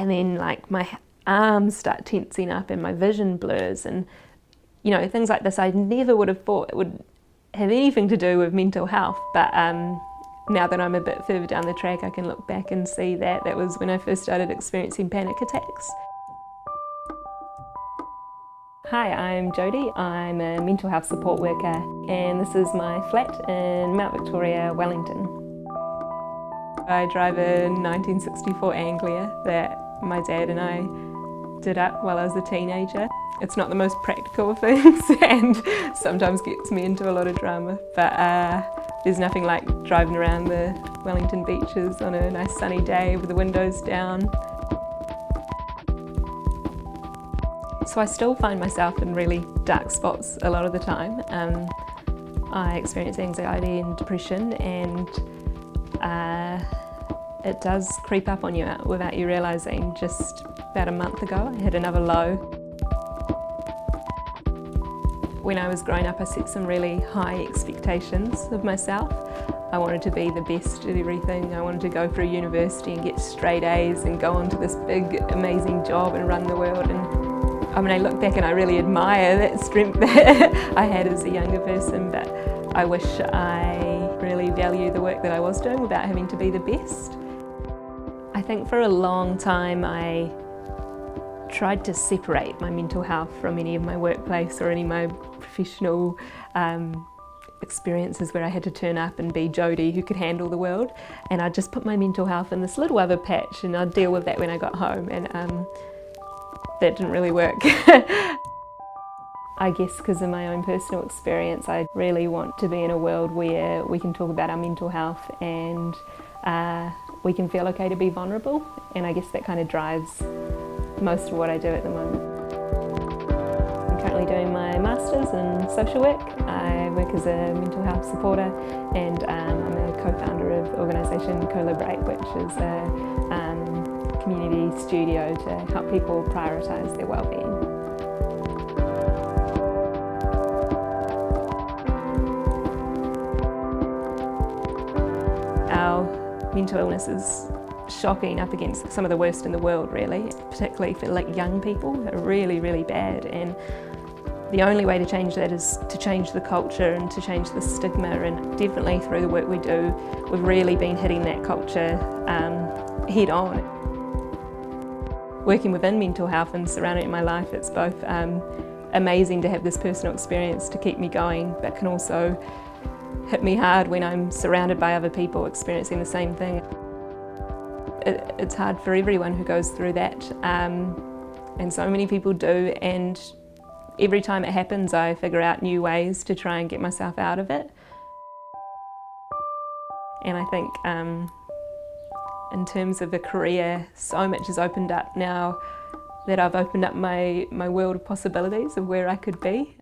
and then like my arms start tensing up and my vision blurs, and you know, things like this I never would have thought it would have anything to do with mental health, but now that I'm a bit further down the track, I can look back and see that that was when I first started experiencing panic attacks. Hi, I'm Jody. I'm a mental health support worker, and this is my flat in Mount Victoria, Wellington. I drive a 1964 Anglia that my dad and I did up while I was a teenager. It's not the most practical of things and sometimes gets me into a lot of drama, but there's nothing like driving around the Wellington beaches on a nice sunny day with the windows down. So I still find myself in really dark spots a lot of the time. I experience anxiety and depression, and it does creep up on you without you realising. Just about a month ago I hit another low. When I was growing up, I set some really high expectations of myself. I wanted to be the best at everything. I wanted to go through university and get straight A's and go on to this big amazing job and run the world. And I mean, I look back and I really admire that strength that I had as a younger person, but I wish I really value the work that I was doing without having to be the best. I think for a long time I tried to separate my mental health from any of my workplace or any of my professional experiences where I had to turn up and be Jody who could handle the world, and I'd just put my mental health in this little other patch and I'd deal with that when I got home, and that didn't really work. I guess because of my own personal experience, I really want to be in a world where we can talk about our mental health and we can feel okay to be vulnerable, and I guess that kind of drives most of what I do at the moment. I'm currently doing my Masters in Social Work. I work as a mental health supporter, and I'm a co-founder of the organisation Collaborate, which is a community studio to help people prioritise their wellbeing. Our mental illness is shocking, up against some of the worst in the world really, particularly for like young people. They're really, really bad, and the only way to change that is to change the culture and to change the stigma, and definitely through the work we do, we've really been hitting that culture head on. Working within mental health and surrounding it in my life, it's both amazing to have this personal experience to keep me going, but can also hit me hard when I'm surrounded by other people experiencing the same thing. It's hard for everyone who goes through that, and so many people do, and every time it happens I figure out new ways to try and get myself out of it. And I think in terms of a career, so much has opened up now that I've opened up my world of possibilities of where I could be.